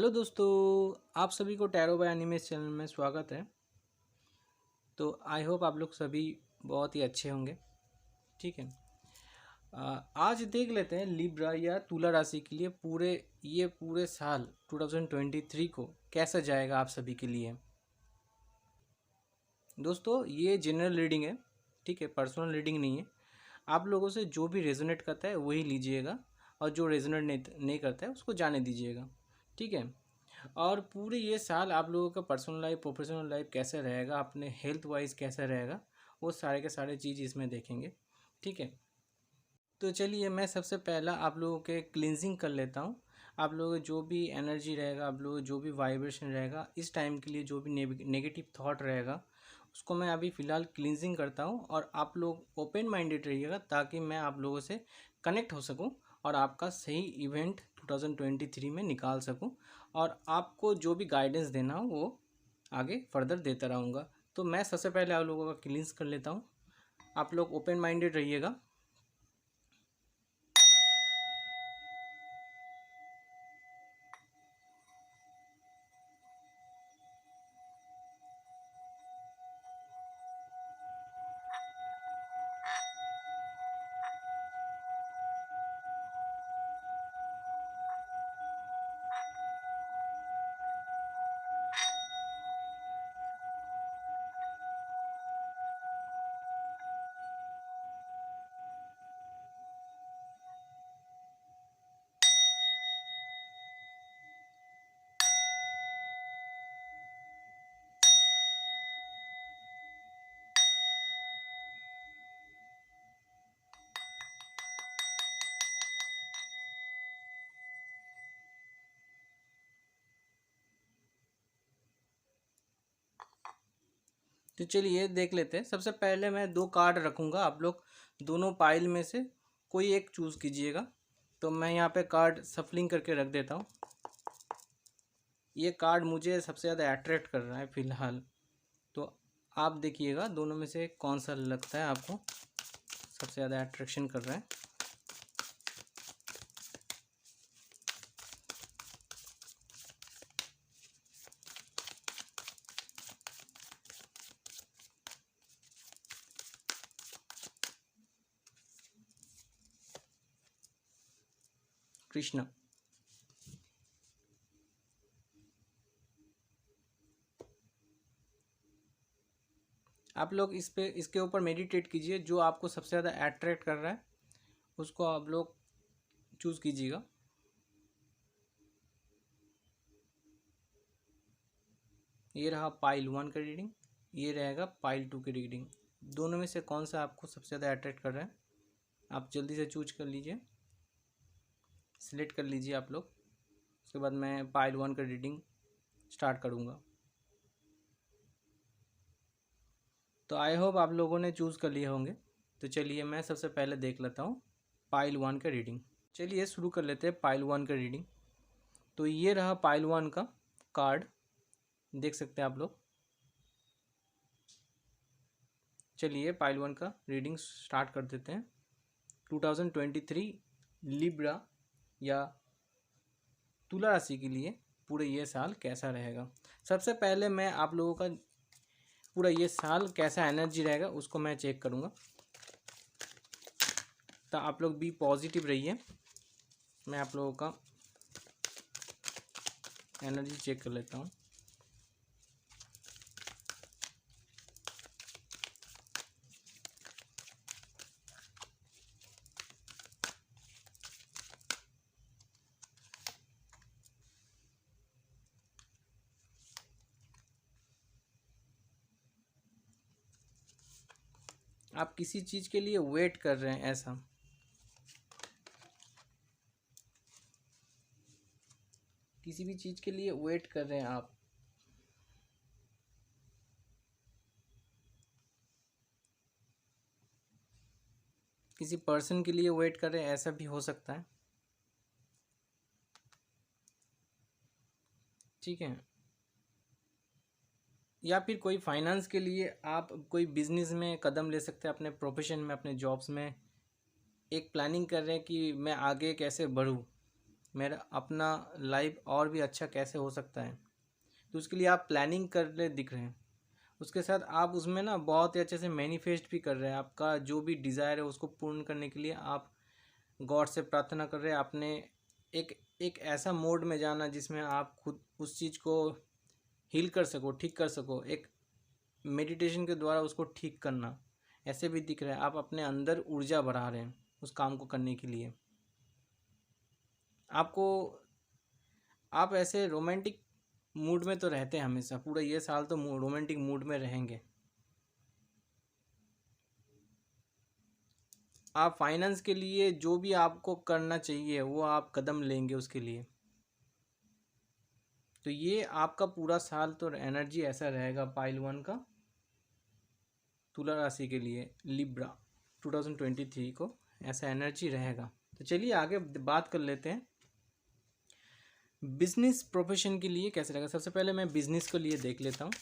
Hello दोस्तों, आप सभी को टैरो बाय एनिमेस चैनल में स्वागत है। तो आई होप आप लोग सभी बहुत ही अच्छे होंगे। ठीक है। आज देख लेते हैं लिब्रा या तुला राशि के लिए पूरे साल 2023 को कैसा जाएगा आप सभी के लिए। दोस्तों ये जनरल रीडिंग है, ठीक है, पर्सनल रीडिंग नहीं है। आप लोगों से जो भी रेजोनेट करता है वही लीजिएगा और जो रेजोनेट नहीं करता है उसको जाने दीजिएगा, ठीक है। और पूरे ये साल आप लोगों का पर्सनल लाइफ प्रोफेशनल लाइफ कैसे रहेगा, अपने हेल्थ वाइज कैसा रहेगा, वो सारे के सारे चीज़ इसमें देखेंगे, ठीक है। तो चलिए मैं सबसे पहला आप लोगों के क्लिनजिंग कर लेता हूँ। आप लोगों का जो भी एनर्जी रहेगा, आप लोगों का जो भी वाइब्रेशन रहेगा इस टाइम के लिए, जो भी नेगेटिव थॉट रहेगा उसको मैं अभी फ़िलहाल क्लिनजिंग करता हूँ। और आप लोग ओपन माइंडेड रहिएगा ताकि मैं आप लोगों से कनेक्ट हो सकूँ और आपका सही इवेंट 2023 में निकाल सकूँ और आपको जो भी गाइडेंस देना हो वो आगे फर्दर देता रहूँगा। तो मैं सबसे पहले आप लोगों का क्लींस कर लेता हूँ। आप लोग ओपन माइंडेड रहिएगा। तो चलिए देख लेते हैं। सबसे पहले मैं दो कार्ड रखूँगा, आप लोग दोनों पाइल में से कोई एक चूज़ कीजिएगा। तो मैं यहाँ पे कार्ड सफलिंग करके रख देता हूँ। ये कार्ड मुझे सबसे ज़्यादा अट्रैक्ट कर रहा है फ़िलहाल, तो आप देखिएगा दोनों में से कौन सा लगता है आपको सबसे ज़्यादा अट्रैक्शन कर रहा है। कृष्णा। आप लोग इसके ऊपर मेडिटेट कीजिए। जो आपको सबसे ज़्यादा अट्रैक्ट कर रहा है उसको आप लोग चूज़ कीजिएगा। ये रहा पाइल 1 का रीडिंग, ये रहेगा पाइल 2 की रीडिंग। दोनों में से कौन सा आपको सबसे ज़्यादा अट्रैक्ट कर रहा है आप जल्दी से चूज कर लीजिए, सिलेक्ट कर लीजिए आप लोग। उसके बाद मैं पाइल 1 का रीडिंग स्टार्ट करूँगा। तो आई होप आप लोगों ने चूज़ कर लिए होंगे। तो चलिए मैं सबसे पहले देख लेता हूँ पाइल 1 का रीडिंग। चलिए शुरू कर लेते हैं पाइल 1 का रीडिंग। तो ये रहा पाइल 1 का कार्ड, देख सकते हैं आप लोग। चलिए पाइल 1 का रीडिंग स्टार्ट कर देते हैं। 2023 लिब्रा या तुला राशि के लिए पूरे ये साल कैसा रहेगा। सबसे पहले मैं आप लोगों का पूरा ये साल कैसा एनर्जी रहेगा उसको मैं चेक करूँगा। तो आप लोग भी पॉजिटिव रहिए। मैं आप लोगों का एनर्जी चेक कर लेता हूँ। आप किसी चीज़ के लिए वेट कर रहे हैं, ऐसा किसी भी चीज़ के लिए वेट कर रहे हैं आप। किसी पर्सन के लिए वेट कर रहे हैं, ऐसा भी हो सकता है, ठीक है। या फिर कोई फाइनेंस के लिए आप कोई बिजनेस में कदम ले सकते हैं, अपने प्रोफेशन में, अपने जॉब्स में एक प्लानिंग कर रहे हैं कि मैं आगे कैसे बढ़ूँ, मेरा अपना लाइफ और भी अच्छा कैसे हो सकता है। तो उसके लिए आप प्लानिंग कर रहे दिख रहे हैं। उसके साथ आप उसमें ना बहुत ही अच्छे से मैनिफेस्ट भी कर रहे हैं। आपका जो भी डिज़ायर है उसको पूर्ण करने के लिए आप गॉड से प्रार्थना कर रहे हैं। आपने एक एक ऐसा मोड में जाना जिसमें आप खुद उस चीज़ को हील कर सको, ठीक कर सको। एक मेडिटेशन के द्वारा उसको ठीक करना, ऐसे भी दिख रहा है। आप अपने अंदर ऊर्जा बढ़ा रहे हैं उस काम को करने के लिए। आपको आप ऐसे रोमांटिक मूड में तो रहते हैं हमेशा, पूरा ये साल तो रोमांटिक मूड में रहेंगे। आप फाइनेंस के लिए जो भी आपको करना चाहिए वो आप कदम लेंगे उसके लिए। तो ये आपका पूरा साल तो एनर्जी ऐसा रहेगा पाइल वन का, तुला राशि के लिए लिब्रा 2023 को ऐसा एनर्जी रहेगा। तो चलिए आगे बात कर लेते हैं बिजनेस प्रोफेशन के लिए कैसे रहेगा। सबसे पहले मैं बिजनेस के लिए देख लेता हूँ।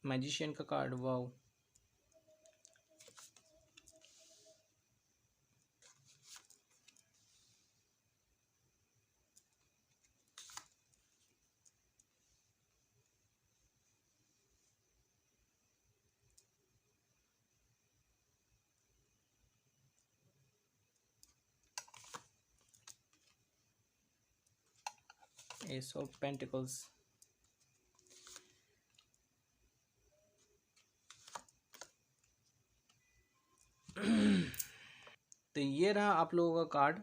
मैजिशियन का card, wow. S of pentacles, तो ये रहा आप लोगों का कार्ड।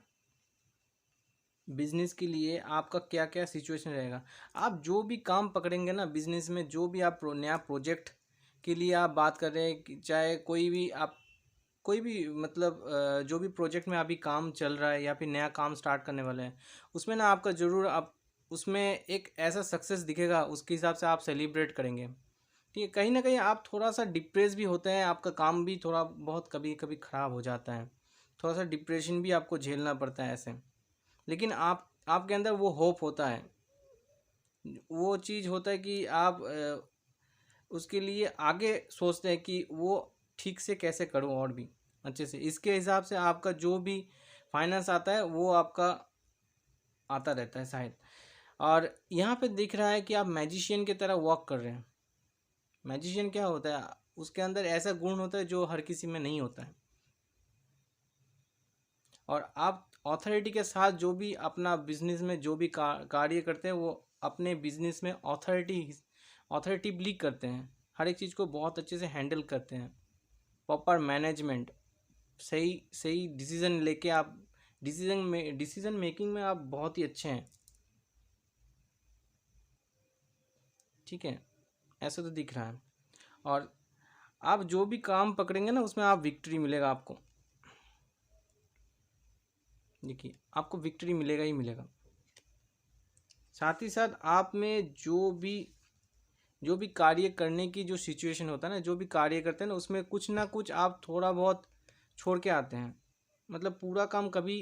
बिजनेस के लिए आपका क्या क्या सिचुएशन रहेगा। आप जो भी काम पकड़ेंगे ना बिजनेस में, जो भी आप नया प्रोजेक्ट के लिए आप बात कर रहे हैं, चाहे कोई भी आप कोई भी मतलब जो भी प्रोजेक्ट में अभी काम चल रहा है या फिर नया काम स्टार्ट करने वाले हैं, उसमें ना आपका ज़रूर आप उसमें एक ऐसा सक्सेस दिखेगा, उसके हिसाब से आप सेलिब्रेट करेंगे। ठीक है, कहीं ना कहीं आप थोड़ा सा डिप्रेस भी होते हैं, आपका काम भी थोड़ा बहुत कभी कभी ख़राब हो जाता है, थोड़ा सा डिप्रेशन भी आपको झेलना पड़ता है ऐसे। लेकिन आपके अंदर वो होप होता है, वो चीज़ होता है कि आप उसके लिए आगे सोचते हैं कि वो ठीक से कैसे करूँ और भी अच्छे से। इसके हिसाब से आपका जो भी फाइनेंस आता है वो आपका आता रहता है शायद। और यहाँ पे दिख रहा है कि आप मैजिशियन की तरह वर्क कर रहे हैं। मैजिशियन क्या होता है, उसके अंदर ऐसा गुण होता है जो हर किसी में नहीं होता है। और आप अथॉरिटी के साथ जो भी अपना बिजनेस में जो भी कार्य करते हैं वो अपने बिजनेस में अथॉरिटिवली करते हैं। हर एक चीज़ को बहुत अच्छे से हैंडल करते हैं, प्रॉपर मैनेजमेंट, सही सही डिसीजन लेके आप डिसीजन मेकिंग में आप बहुत ही अच्छे हैं। ठीक है, ऐसा तो दिख रहा है। और आप जो भी काम पकड़ेंगे ना उसमें आप विक्ट्री मिलेगा आपको। देखिए आपको विक्ट्री मिलेगा ही मिलेगा। साथ ही साथ आप में जो भी कार्य करने की जो सिचुएशन होता है ना, जो भी कार्य करते हैं ना उसमें कुछ ना कुछ आप थोड़ा बहुत छोड़ के आते हैं। मतलब पूरा काम कभी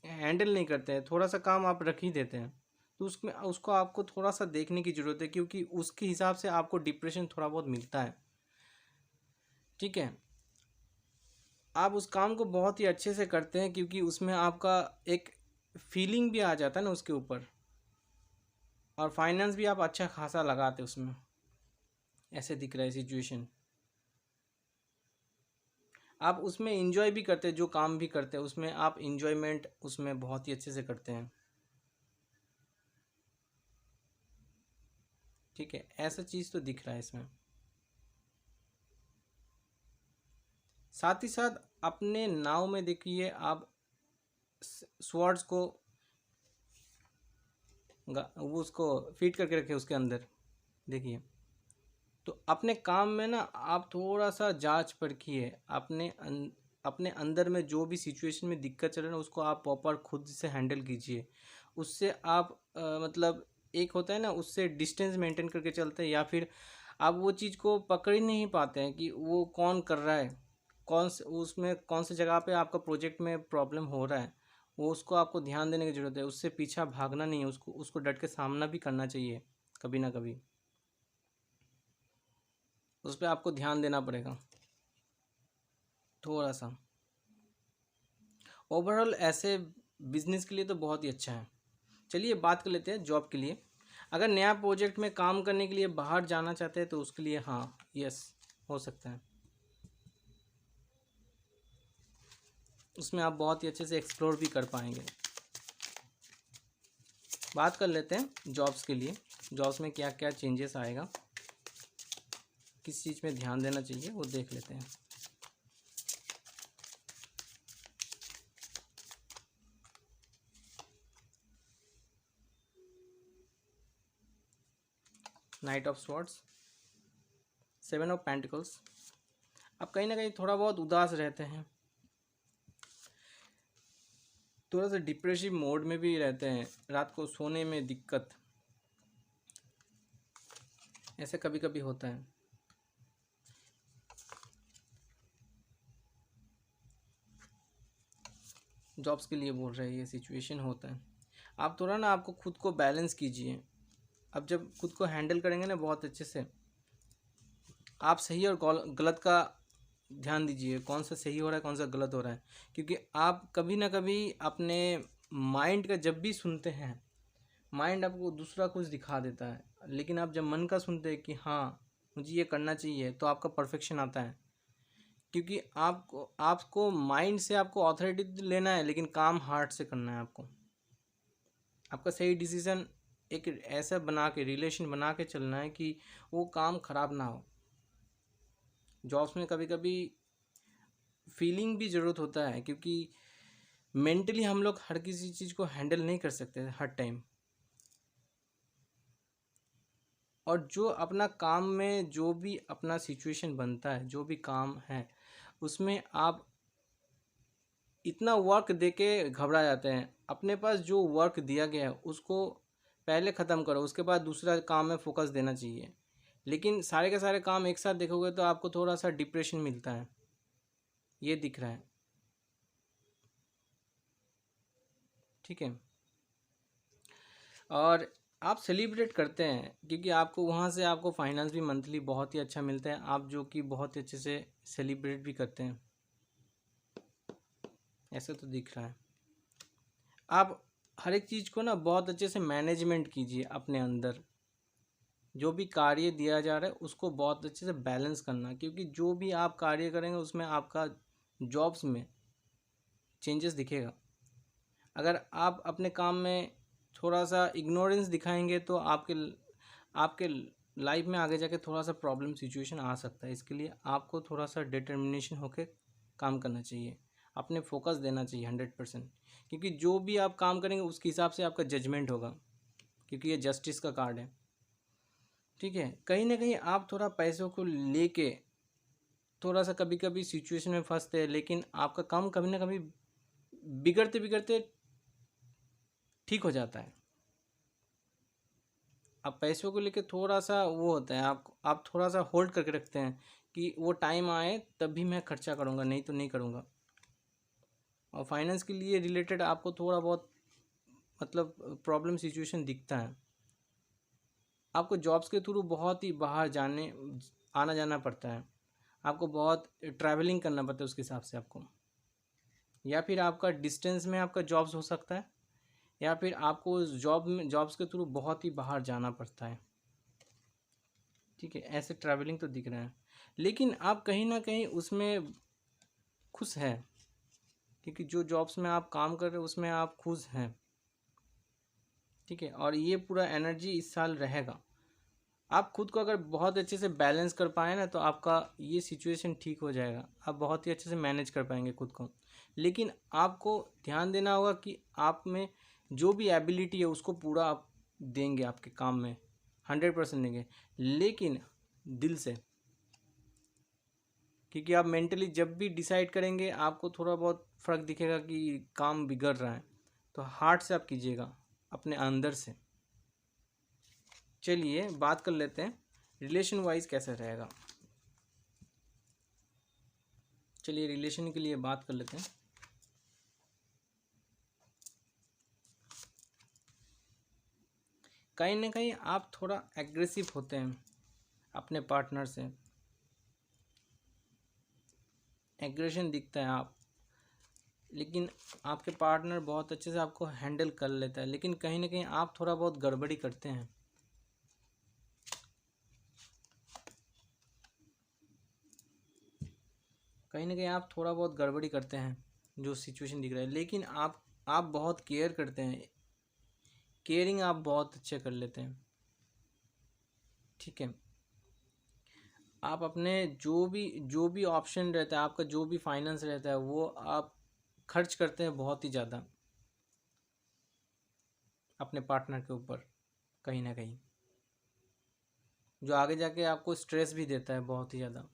हैंडल नहीं करते हैं, थोड़ा सा काम आप रख ही देते हैं। तो उसमें उसको आपको थोड़ा सा देखने की ज़रूरत है, क्योंकि उसके हिसाब से आपको डिप्रेशन थोड़ा बहुत मिलता है। ठीक है, आप उस काम को बहुत ही अच्छे से करते हैं क्योंकि उसमें आपका एक फीलिंग भी आ जाता है ना उसके ऊपर। और फाइनेंस भी आप अच्छा खासा लगाते उसमें, ऐसे दिख रहा है सिचुएशन। आप उसमें इंजॉय भी करते हैं, जो काम भी करते हैं उसमें आप इंजॉयमेंट उसमें बहुत ही अच्छे से करते हैं। ठीक है, ऐसा चीज़ तो दिख रहा है इसमें। साथ ही साथ अपने नाव में देखिए आप स्वर्ड्स को वो उसको फीड करके रखे उसके अंदर। देखिए, तो अपने काम में ना आप थोड़ा सा जांच परखिए। अपने अंदर में जो भी सिचुएशन में दिक्कत चल रहा है ना उसको आप प्रॉपर खुद से हैंडल कीजिए। उससे आप मतलब एक होता है ना, उससे डिस्टेंस मेंटेन करके चलते हैं, या फिर आप वो चीज़ को पकड़ ही नहीं पाते हैं कि वो कौन कर रहा है। कौन से जगह पे आपका प्रोजेक्ट में प्रॉब्लम हो रहा है, वो उसको आपको ध्यान देने की ज़रूरत है। उससे पीछा भागना नहीं है, उसको डट के सामना भी करना चाहिए कभी ना कभी। उस पर आपको ध्यान देना पड़ेगा थोड़ा सा। ओवरऑल ऐसे बिजनेस के लिए तो बहुत ही अच्छा है। चलिए बात कर लेते हैं जॉब के लिए। अगर नया प्रोजेक्ट में काम करने के लिए बाहर जाना चाहते हैं तो उसके लिए हाँ, यस, हो सकता है। उसमें आप बहुत ही अच्छे से एक्सप्लोर भी कर पाएंगे। बात कर लेते हैं जॉब्स के लिए, जॉब्स में क्या क्या चेंजेस आएगा, किस चीज़ में ध्यान देना चाहिए, वो देख लेते हैं। Night of swords, 7 of pentacles. आप कहीं ना कहीं थोड़ा बहुत उदास रहते हैं, थोड़ा सा डिप्रेसिव मोड में भी रहते हैं, रात को सोने में दिक्कत, ऐसे कभी कभी होता है। जॉब्स के लिए बोल रहे हैं, ये सिचुएशन होता है। आप थोड़ा ना आपको खुद को बैलेंस कीजिए। अब जब खुद को हैंडल करेंगे ना बहुत अच्छे से, आप सही और गलत का ध्यान दीजिए, कौन सा सही हो रहा है कौन सा गलत हो रहा है। क्योंकि आप कभी ना कभी अपने माइंड का जब भी सुनते हैं, माइंड आपको दूसरा कुछ दिखा देता है, लेकिन आप जब मन का सुनते हैं कि हाँ मुझे ये करना चाहिए, तो आपका परफेक्शन आता है। क्योंकि आपको माइंड से आपको अथॉरिटी लेना है, लेकिन काम हार्ट से करना है आपको। आपका सही डिसीजन एक ऐसा बना के, रिलेशन बना के चलना है कि वो काम खराब ना हो। जॉब्स में कभी कभी फीलिंग भी ज़रूरत होता है, क्योंकि मेंटली हम लोग हर किसी चीज़ को हैंडल नहीं कर सकते हर टाइम। और जो अपना काम में जो भी अपना सिचुएशन बनता है, जो भी काम है, उसमें आप इतना वर्क देके घबरा जाते हैं। अपने पास जो वर्क दिया गया है उसको पहले ख़त्म करो, उसके बाद दूसरा काम में फोकस देना चाहिए। लेकिन सारे के सारे काम एक साथ देखोगे तो आपको थोड़ा सा डिप्रेशन मिलता है, ये दिख रहा है। ठीक है। और आप सेलिब्रेट करते हैं क्योंकि आपको वहाँ से आपको फाइनेंस भी मंथली बहुत ही अच्छा मिलता है, आप जो कि बहुत ही अच्छे से सेलिब्रेट भी करते हैं, ऐसा तो दिख रहा है। आप हर एक चीज़ को ना बहुत अच्छे से मैनेजमेंट कीजिए अपने अंदर। जो भी कार्य दिया जा रहा है उसको बहुत अच्छे से बैलेंस करना, क्योंकि जो भी आप कार्य करेंगे उसमें आपका जॉब्स में चेंजेस दिखेगा। अगर आप अपने काम में थोड़ा सा इग्नोरेंस दिखाएंगे तो आपके लाइफ में आगे जाके थोड़ा सा प्रॉब्लम सिचुएशन आ सकता है। इसके लिए आपको थोड़ा सा डिटर्मिनेशन होकर काम करना चाहिए, अपने फोकस देना चाहिए 100%। क्योंकि जो भी आप काम करेंगे उसके हिसाब से आपका जजमेंट होगा, क्योंकि ये जस्टिस का कार्ड है। ठीक है। कहीं ना कहीं आप थोड़ा पैसों को लेके थोड़ा सा कभी कभी सिचुएशन में फंसते हैं, लेकिन आपका काम कभी ना कभी बिगड़ते बिगड़ते ठीक हो जाता है। आप पैसों को लेके थोड़ा सा वो होता है, आप थोड़ा सा होल्ड करके रखते हैं कि वो टाइम आए तभी मैं खर्चा करूँगा, नहीं तो नहीं करूँगा। और फाइनेंस के लिए रिलेटेड आपको थोड़ा बहुत मतलब प्रॉब्लम सिचुएशन दिखता है। आपको जॉब्स के थ्रू बहुत ही बाहर जाने आना जाना पड़ता है, आपको बहुत ट्रैवलिंग करना पड़ता है उसके हिसाब से आपको। या फिर आपका डिस्टेंस में आपका जॉब्स हो सकता है, या फिर आपको उस जॉब्स के थ्रू बहुत ही बाहर जाना पड़ता है। ठीक है, ऐसे ट्रैवलिंग तो दिख रहा है, लेकिन आप कहीं ना कहीं उसमें खुश हैं, क्योंकि जो जॉब्स में आप काम कर रहे हो उसमें आप खुश हैं। ठीक है। और ये पूरा एनर्जी इस साल रहेगा। आप खुद को अगर बहुत अच्छे से बैलेंस कर पाए ना तो आपका ये सिचुएशन ठीक हो जाएगा, आप बहुत ही अच्छे से मैनेज कर पाएंगे खुद को। लेकिन आपको ध्यान देना होगा कि आप में जो भी एबिलिटी है उसको पूरा आप देंगे, आपके काम में 100% देंगे, लेकिन दिल से। क्योंकि आप मेंटली जब भी डिसाइड करेंगे आपको थोड़ा बहुत फ़र्क दिखेगा कि काम बिगड़ रहा है, तो हार्ट से आप कीजिएगा, अपने अंदर से। चलिए बात कर लेते हैं रिलेशन वाइज कैसा रहेगा। चलिए रिलेशन के लिए बात कर लेते हैं। कहीं ना कहीं आप थोड़ा एग्रेसिव होते हैं अपने पार्टनर से, एग्रेशन दिखता है आप, लेकिन आपके पार्टनर बहुत अच्छे से आपको हैंडल कर लेता है, लेकिन कहीं ना कहीं आप थोड़ा बहुत गड़बड़ी करते हैं। कहीं ना कहीं आप थोड़ा बहुत गड़बड़ी करते हैं जो सिचुएशन दिख रहा है, लेकिन आप बहुत केयर करते हैं, केयरिंग आप बहुत अच्छे कर लेते हैं। ठीक है, आप अपने जो भी ऑप्शन रहता है, आपका जो भी फाइनेंस रहता है, वो आप खर्च करते हैं बहुत ही ज़्यादा अपने पार्टनर के ऊपर, कहीं ना कहीं जो आगे जाके आपको स्ट्रेस भी देता है बहुत ही ज़्यादा।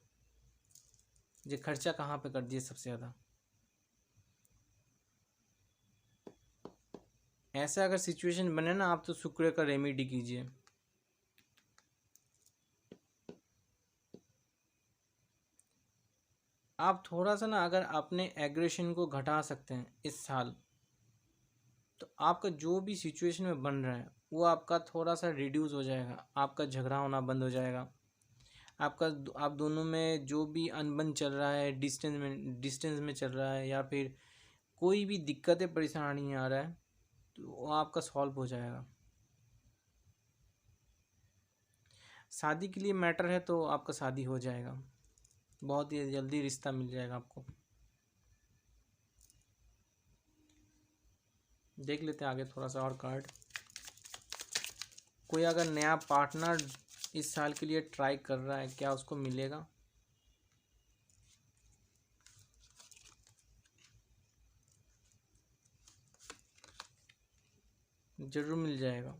ये खर्चा कहाँ पे कर दिए सबसे ज़्यादा। ऐसा अगर सिचुएशन बने ना, आप तो शुक्र का रेमेडी कीजिए। आप थोड़ा सा ना अगर अपने एग्रेशन को घटा सकते हैं इस साल, तो आपका जो भी सिचुएशन में बन रहा है वो आपका थोड़ा सा रिड्यूस हो जाएगा, आपका झगड़ा होना बंद हो जाएगा, आपका आप दोनों में जो भी अनबन चल रहा है, डिस्टेंस में चल रहा है, या फिर कोई भी दिक्कतें परेशानी आ रहा है, तो वो आपका सॉल्व हो जाएगा। शादी के लिए मैटर है तो आपका शादी हो जाएगा, बहुत ही जल्दी रिश्ता मिल जाएगा आपको। देख लेते हैं आगे थोड़ा सा और कार्ड। कोई अगर नया पार्टनर इस साल के लिए ट्राई कर रहा है, क्या उसको मिलेगा? जरूर मिल जाएगा,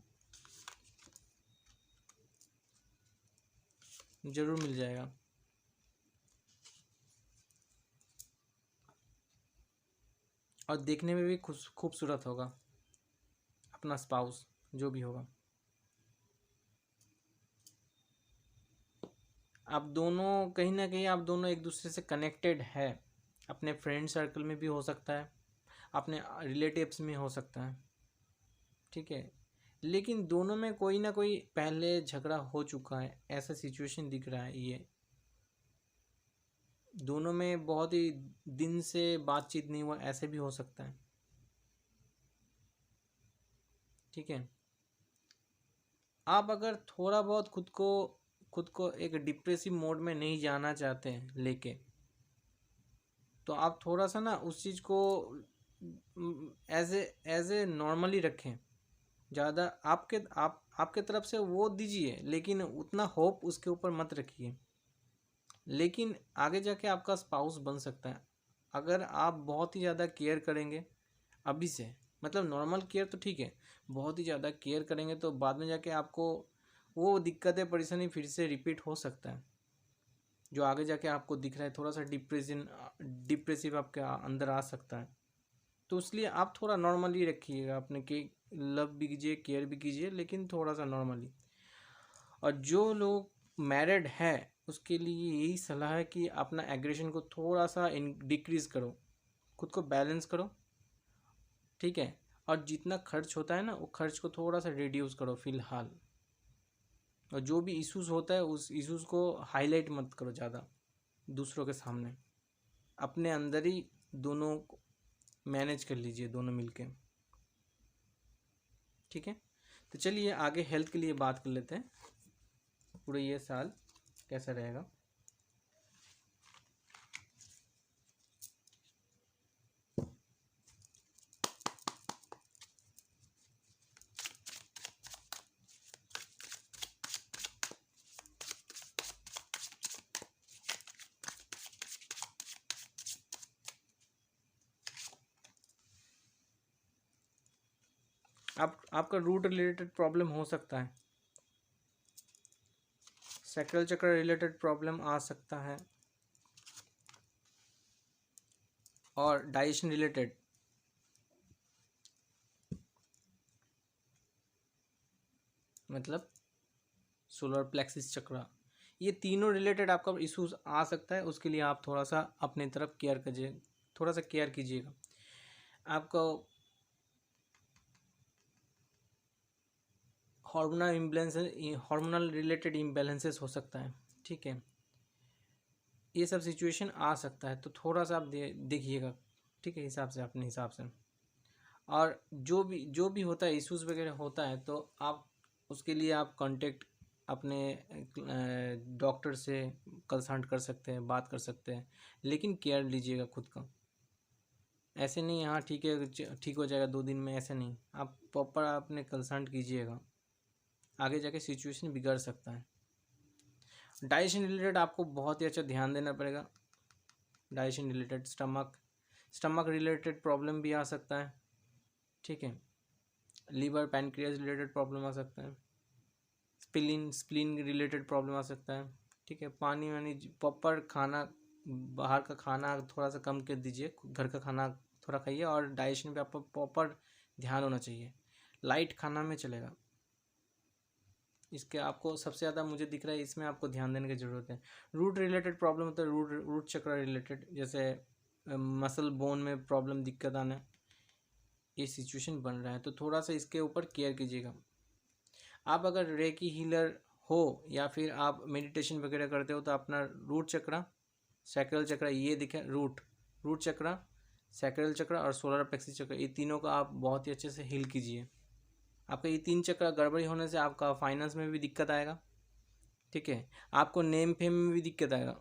जरूर मिल जाएगा। और देखने में भी खूबसूरत होगा अपना स्पाउस, जो भी होगा। आप दोनों कहीं ना कहीं आप दोनों एक दूसरे से कनेक्टेड है, अपने फ्रेंड सर्कल में भी हो सकता है, अपने रिलेटिव्स में हो सकता है। ठीक है, लेकिन दोनों में कोई ना कोई पहले झगड़ा हो चुका है, ऐसा सिचुएशन दिख रहा है। ये दोनों में बहुत ही दिन से बातचीत नहीं हुआ, ऐसे भी हो सकता है। ठीक है, आप अगर थोड़ा बहुत खुद को एक डिप्रेसिव मोड में नहीं जाना चाहते हैं लेके, तो आप थोड़ा सा ना उस चीज़ को एज ए नॉर्मली रखें। ज़्यादा आपके तरफ से वो दीजिए, लेकिन उतना होप उसके ऊपर मत रखिए। लेकिन आगे जाके आपका स्पाउस बन सकता है अगर आप बहुत ही ज़्यादा केयर करेंगे अभी से। मतलब नॉर्मल केयर तो ठीक है, बहुत ही ज़्यादा केयर करेंगे तो बाद में जाके आपको वो दिक्कतें परेशानी फिर से रिपीट हो सकता है, जो आगे जाके आपको दिख रहा है। थोड़ा सा डिप्रेसिव आपके अंदर आ सकता है। तो इसलिए आप थोड़ा नॉर्मली रखिएगा अपने के, लव भी कीजिए, केयर भी कीजिए, लेकिन थोड़ा सा नॉर्मली। और जो लोग मैरिड है उसके लिए यही सलाह है कि अपना एग्रेशन को थोड़ा सा डिक्रीज करो, खुद को बैलेंस करो। ठीक है, और जितना खर्च होता है ना, वो खर्च को थोड़ा सा रिड्यूस करो फिलहाल। और जो भी इश्यूज होता है उस इश्यूज को हाईलाइट मत करो ज़्यादा दूसरों के सामने, अपने अंदर ही दोनों मैनेज कर लीजिए दोनों मिलके। ठीक है, तो चलिए आगे हेल्थ के लिए बात कर लेते हैं, पूरे ये साल कैसा रहेगा। आपका रूट रिलेटेड प्रॉब्लम हो सकता है, सैक्रल चक्र रिलेटेड प्रॉब्लम आ सकता है, और डाइजेशन रिलेटेड, मतलब सोलर प्लेक्सिस चक्र, ये तीनों रिलेटेड आपका इश्यूज आ सकता है, उसके लिए आप थोड़ा सा अपने तरफ केयर कीजिए, थोड़ा सा केयर कीजिएगा। आपको hormonal imbalance, hormonal related imbalances हो सकता है, ठीक है, ये सब सिचुएशन आ सकता है, तो थोड़ा सा आप देखिएगा, ठीक है, हिसाब से, अपने हिसाब से। और जो भी होता है, इश्यूज़ वगैरह होता है, तो आप उसके लिए आप कांटेक्ट अपने डॉक्टर से कंसल्ट कर सकते हैं, बात कर सकते हैं, लेकिन केयर लीजिएगा खुद का। ऐसे नहीं हाँ ठीक है ठीक हो जाएगा 2 दिन में, ऐसे नहीं, आप प्रॉपर अपने कंसल्ट कीजिएगा, आगे जाके सिचुएशन बिगड़ सकता है। डाइजेशन रिलेटेड आपको बहुत ही अच्छा ध्यान देना पड़ेगा। Digestion related stomach related problem भी आ सकता है, ठीक है, लीवर पैनक्रियाज रिलेटेड प्रॉब्लम आ सकता है, स्प्लीन रिलेटेड प्रॉब्लम आ सकता है, ठीक है। पानी वानी प्रॉपर खाना, बाहर का खाना थोड़ा सा कम कर दीजिए, घर का खाना थोड़ा खाइए, और डाइजेशन पे आपका प्रॉपर ध्यान होना चाहिए, लाइट खाना में चलेगा। इसके आपको सबसे ज़्यादा मुझे दिख रहा है इसमें आपको ध्यान देने की ज़रूरत है। रूट रिलेटेड प्रॉब्लम होता है, रूट चक्र रिलेटेड, जैसे मसल बोन में प्रॉब्लम दिक्कत आना, ये सिचुएशन बन रहा है, तो थोड़ा सा इसके ऊपर केयर कीजिएगा। आप अगर रेकी हीलर हो या फिर आप मेडिटेशन वगैरह करते हो, तो अपना रूट चक्र, सैक्रल चक्र, ये दिखे रूट चक्र, सैक्रल चक्र और सोलर प्लेक्सस चक्र, ये तीनों का आप बहुत ही अच्छे से हील कीजिए। आपका ये 3 चक्र गड़बड़ी होने से आपका फाइनेंस में भी दिक्कत आएगा, ठीक है, आपको नेम फेम में भी दिक्कत आएगा,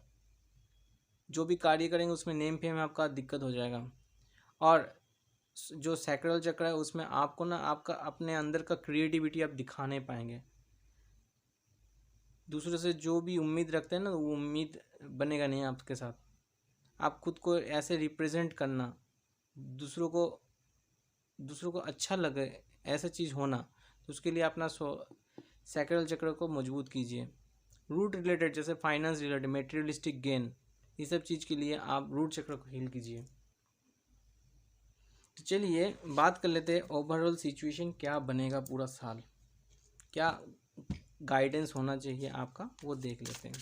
जो भी कार्य करेंगे उसमें नेम फेम में आपका दिक्कत हो जाएगा। और जो सैक्रल चक्र है उसमें आपको ना आपका अपने अंदर का क्रिएटिविटी आप दिखा नहीं पाएंगे, दूसरों से जो भी उम्मीद रखते हैं ना, वो उम्मीद बनेगा नहीं आपके साथ। आप खुद को ऐसे रिप्रेजेंट करना, दूसरों को अच्छा लगे, ऐसा चीज़ होना, तो उसके लिए अपना सैक्रल चक्र को मजबूत कीजिए। रूट रिलेटेड जैसे फाइनेंस रिलेटेड, मेटेरियलिस्टिक गेन, ये सब चीज़ के लिए आप रूट चक्र को हील कीजिए। तो चलिए बात कर लेते हैं ओवरऑल सिचुएशन क्या बनेगा पूरा साल, क्या गाइडेंस होना चाहिए आपका, वो देख लेते हैं।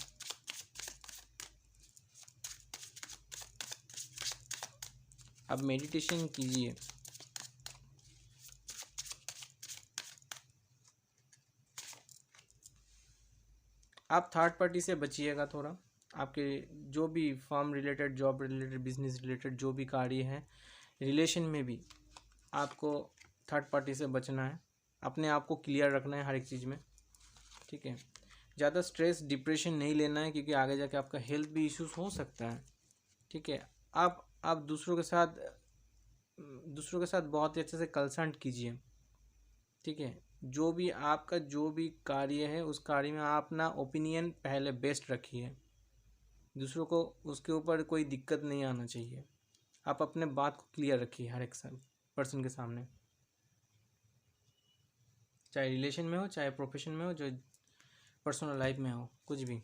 अब मेडिटेशन कीजिए, आप थर्ड पार्टी से बचिएगा थोड़ा, आपके जो भी firm related, job related, business related जो भी कार्य है, रिलेशन में भी आपको थर्ड पार्टी से बचना है, अपने आप को क्लियर रखना है हर एक चीज़ में, ठीक है। ज़्यादा स्ट्रेस डिप्रेशन नहीं लेना है, क्योंकि आगे जाके आपका हेल्थ भी इश्यूज हो सकता है, ठीक है। आप दूसरों के साथ बहुत ही अच्छे से कंसल्ट कीजिए, ठीक है। जो भी कार्य है उस कार्य में आप ना ओपिनियन पहले बेस्ट रखिए, दूसरों को उसके ऊपर कोई दिक्कत नहीं आना चाहिए, आप अपने बात को क्लियर रखिए हर एक पर्सन के सामने, चाहे रिलेशन में हो, चाहे प्रोफेशन में हो, जो पर्सनल लाइफ में हो, कुछ भी।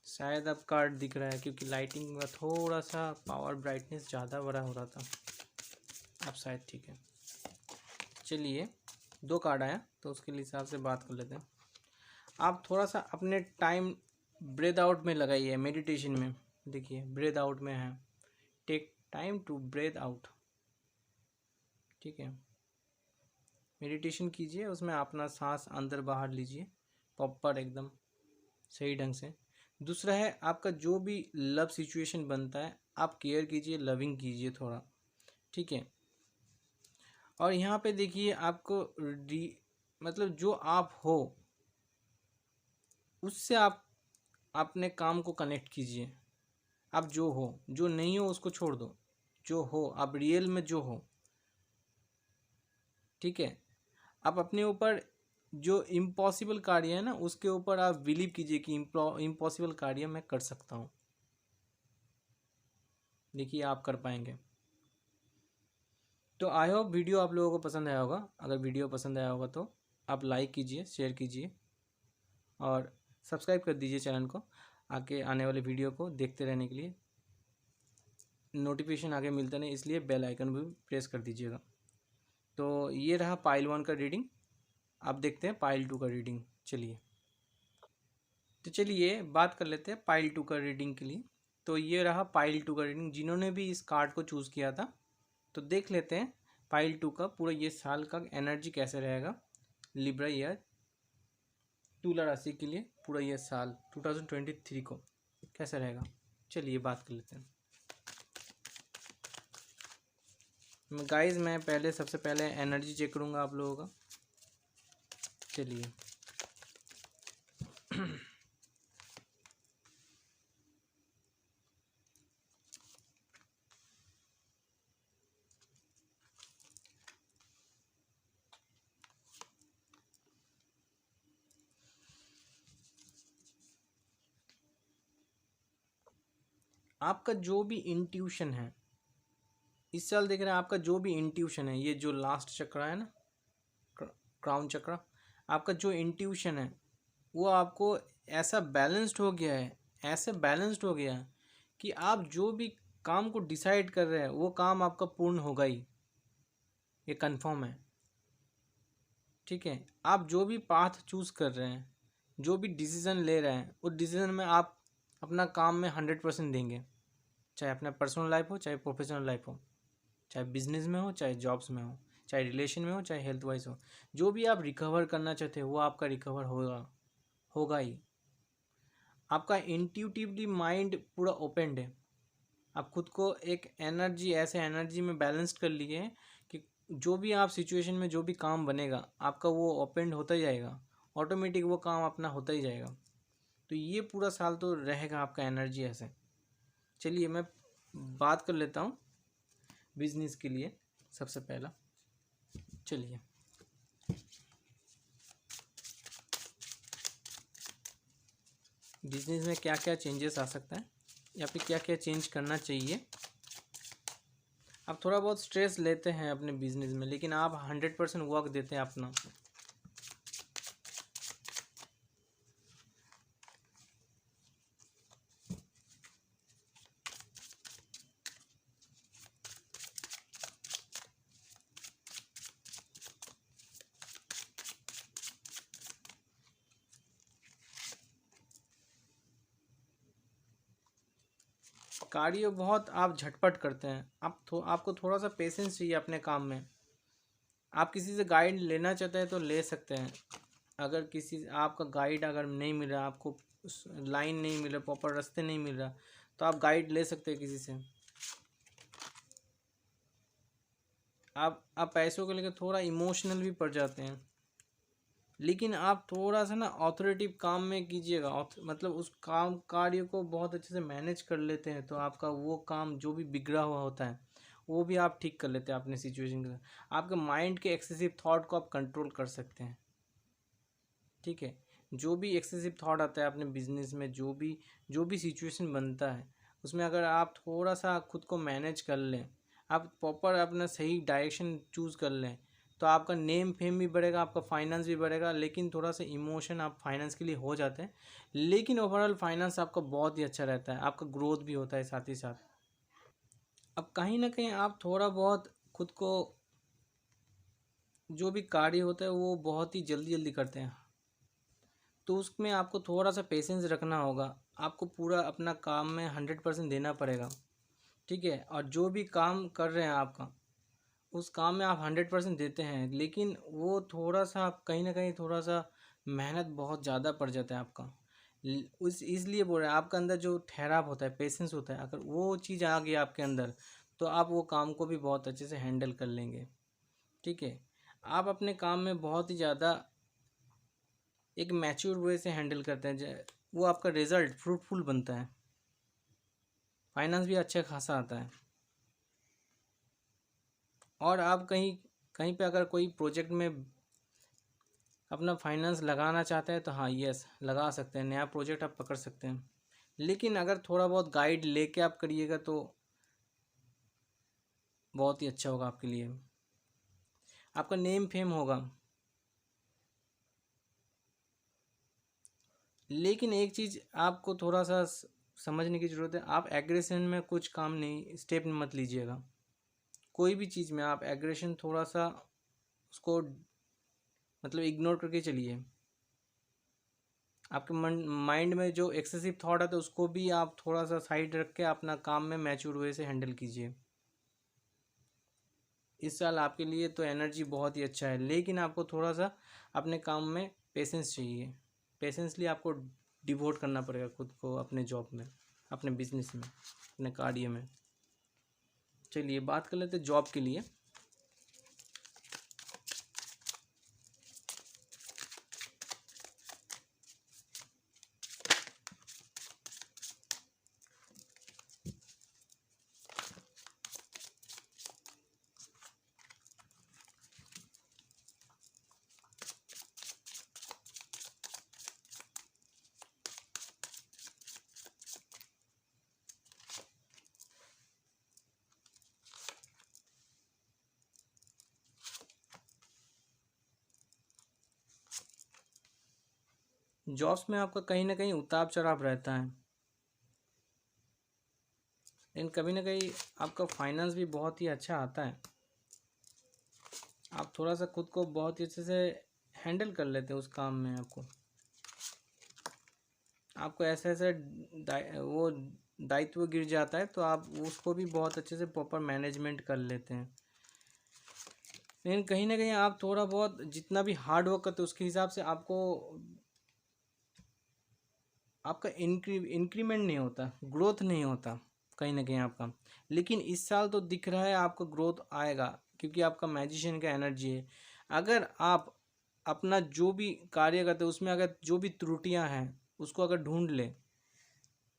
शायद अब कार्ड दिख रहा है, क्योंकि लाइटिंग का थोड़ा सा पावर ब्राइटनेस ज़्यादा बड़ा हो रहा था, अब शायद ठीक है। चलिए 2 कार्ड आया, तो उसके हिसाब से बात कर लेते हैं। आप थोड़ा सा अपने टाइम ब्रेथ आउट में लगाइए मेडिटेशन में, देखिए ब्रेथ आउट में है, take time to breathe out, ठीक है। मेडिटेशन कीजिए, उसमें अपना सांस अंदर बाहर लीजिए प्रॉपर एकदम सही ढंग से। दूसरा है आपका जो भी लव सिचुएशन बनता है, आप केयर कीजिए, लविंग कीजिए थोड़ा, ठीक है। और यहाँ पे देखिए आपको मतलब जो आप हो उससे आप अपने काम को कनेक्ट कीजिए, आप जो हो, जो नहीं हो उसको छोड़ दो, जो हो आप रियल में जो हो, ठीक है। आप अपने ऊपर जो इम्पॉसिबल कार्य है ना, उसके ऊपर आप बिलीव कीजिए कि इम्पॉसिबल कार्य मैं कर सकता हूँ, देखिए आप कर पाएंगे। तो आई होप वीडियो आप लोगों को पसंद आया होगा। अगर वीडियो पसंद आया होगा तो आप लाइक कीजिए, शेयर कीजिए और सब्सक्राइब कर दीजिए चैनल को, आगे आने वाले वीडियो को देखते रहने के लिए। नोटिफिकेशन आगे मिलता नहीं, इसलिए बेल आइकन भी प्रेस कर दीजिएगा। तो ये रहा पाइल 1 का रीडिंग। आप देखते हैं पाइल 2 का रीडिंग। चलिए तो चलिए बात कर लेते हैं पाइल 2 का रीडिंग के लिए। तो ये रहा पाइल 2 का रीडिंग, जिन्होंने भी इस कार्ड को चूज़ किया था। तो देख लेते हैं पाइल 2 का पूरा ये साल का एनर्जी कैसे रहेगा लिब्रा ईयर तुला राशि के लिए। पूरा ये साल 2023 को कैसा रहेगा, चलिए बात कर लेते हैं। गाइस मैं पहले सबसे पहले एनर्जी चेक करूँगा आप लोगों का। चलिए आपका जो भी इंट्यूशन है इस साल, देख रहे हैं आपका जो भी इंट्यूशन है, ये जो लास्ट चक्र है ना, क्राउन चक्र, आपका जो इंट्यूशन है वो आपको ऐसा बैलेंस्ड हो गया है, ऐसे बैलेंस्ड हो गया है कि आप जो भी काम को डिसाइड कर रहे हैं वो काम आपका पूर्ण होगा ही, ये कंफर्म है। ठीक है, आप जो भी पाथ चूज़ कर रहे हैं, जो भी डिसीज़न ले रहे हैं, उस डिसीज़न में आप अपना काम में 100% देंगे, चाहे अपना पर्सनल लाइफ हो चाहे प्रोफेशनल लाइफ हो, चाहे बिजनेस में हो चाहे जॉब्स में हो, चाहे रिलेशन में हो चाहे हेल्थ वाइज हो। जो भी आप रिकवर करना चाहते हो वो आपका रिकवर होगा ही। आपका इंट्यूटिवली माइंड पूरा ओपनड है। आप खुद को एक एनर्जी, ऐसे एनर्जी में बैलेंस्ड कर लिए हैं कि जो भी आप सिचुएशन में जो भी काम बनेगा आपका वो ओपन होता ही जाएगा, ऑटोमेटिक वो काम अपना होता ही जाएगा। तो ये पूरा साल तो रहेगा आपका एनर्जी ऐसे। चलिए मैं बात कर लेता हूँ बिजनेस के लिए सबसे पहला। चलिए बिजनेस में क्या क्या चेंजेस आ सकता है या फिर क्या क्या चेंज करना चाहिए। आप थोड़ा बहुत स्ट्रेस लेते हैं अपने बिजनेस में, लेकिन आप 100% वर्क देते हैं अपना। कार्य बहुत आप झटपट करते हैं। आपको थोड़ा सा पेशेंस चाहिए अपने काम में। आप किसी से गाइड लेना चाहते हैं तो ले सकते हैं। अगर किसी आपका गाइड अगर नहीं मिल रहा, आपको लाइन नहीं मिल रहा, प्रॉपर रास्ते नहीं मिल रहा, तो आप गाइड ले सकते हैं किसी से। आप पैसों को लेकर थोड़ा इमोशनल भी पड़ जाते हैं, लेकिन आप थोड़ा सा ना ऑथोरेटिव काम में कीजिएगा। मतलब उस काम कार्य को बहुत अच्छे से मैनेज कर लेते हैं तो आपका वो काम जो भी बिगड़ा हुआ होता है वो भी आप ठीक कर लेते हैं अपने सिचुएशन के साथ। आपके माइंड के एक्सेसिव थॉट को आप कंट्रोल कर सकते हैं। ठीक है, जो भी एक्सेसिव थॉट आता है अपने बिजनेस में, जो भी सिचुएशन बनता है उसमें अगर आप थोड़ा सा खुद को मैनेज कर लें, आप प्रॉपर अपना सही डायरेक्शन चूज़ कर लें, तो आपका नेम फेम भी बढ़ेगा, आपका फाइनेंस भी बढ़ेगा। लेकिन थोड़ा सा इमोशन आप फाइनेंस के लिए हो जाते हैं, लेकिन ओवरऑल फाइनेंस आपका बहुत ही अच्छा रहता है, आपका ग्रोथ भी होता है साथ ही साथ। अब कहीं ना कहीं आप थोड़ा बहुत खुद को, जो भी कार्य होता है वो बहुत ही जल्दी जल्दी करते हैं, तो उसमें आपको थोड़ा सा पेशेंस रखना होगा। आपको पूरा अपना काम में 100% देना पड़ेगा। ठीक है, और जो भी काम कर रहे हैं आपका, उस काम में आप 100% देते हैं, लेकिन वो थोड़ा सा आप कहीं ना कहीं थोड़ा सा मेहनत बहुत ज़्यादा पड़ जाता है आपका। उस इसलिए बोल रहे हैं, आपके अंदर जो ठहराव होता है, पेशेंस होता है, अगर वो चीज़ आ गई आपके अंदर तो आप वो काम को भी बहुत अच्छे से हैंडल कर लेंगे। ठीक है, आप अपने काम में बहुत ही ज़्यादा एक मैच्योर वे से हैंडल करते हैं, वो आपका रिजल्ट फ्रूटफुल बनता है, फाइनेंस भी अच्छा खासा आता है। और आप कहीं कहीं पे अगर कोई प्रोजेक्ट में अपना फाइनेंस लगाना चाहते हैं तो हाँ यस लगा सकते हैं, नया प्रोजेक्ट आप पकड़ सकते हैं। लेकिन अगर थोड़ा बहुत गाइड लेके आप करिएगा तो बहुत ही अच्छा होगा आपके लिए, आपका नेम फेम होगा। लेकिन एक चीज़ आपको थोड़ा सा समझने की ज़रूरत है, आप एग्रेशन में कुछ काम नहीं स्टेप मत लीजिएगा। कोई भी चीज़ में आप एग्रेशन थोड़ा सा उसको मतलब इग्नोर करके चलिए। आपके माइंड में जो एक्सेसिव थॉट है तो उसको भी आप थोड़ा सा साइड रख के अपना काम में मैच्योर वे से हैंडल कीजिए। इस साल आपके लिए तो एनर्जी बहुत ही अच्छा है, लेकिन आपको थोड़ा सा अपने काम में पेशेंस चाहिए। पेशेंसली आपको डिवोट करना पड़ेगा खुद को अपने जॉब में, अपने बिजनेस में, अपने कार्य में। चलिए बात कर लेते हैं जॉब के लिए। जॉब्स में आपका कहीं ना कहीं उतार चढ़ाव रहता है, लेकिन कभी ना कहीं आपका फाइनेंस भी बहुत ही अच्छा आता है। आप थोड़ा सा खुद को बहुत ही अच्छे से हैंडल कर लेते हैं उस काम में। आपको ऐसे ऐसे वो दायित्व गिर जाता है तो आप उसको भी बहुत अच्छे से प्रॉपर मैनेजमेंट कर लेते हैं। लेकिन कहीं ना कहीं आप थोड़ा बहुत जितना भी हार्ड वर्क करते हो उसके हिसाब से आपको आपका इंक्रीमेंट नहीं होता, ग्रोथ नहीं होता कहीं ना कहीं आपका। लेकिन इस साल तो दिख रहा है आपका ग्रोथ आएगा, क्योंकि आपका मैजिशियन का एनर्जी है। अगर आप अपना जो भी कार्य करते हो उसमें अगर जो भी त्रुटियां हैं उसको अगर ढूंढ ले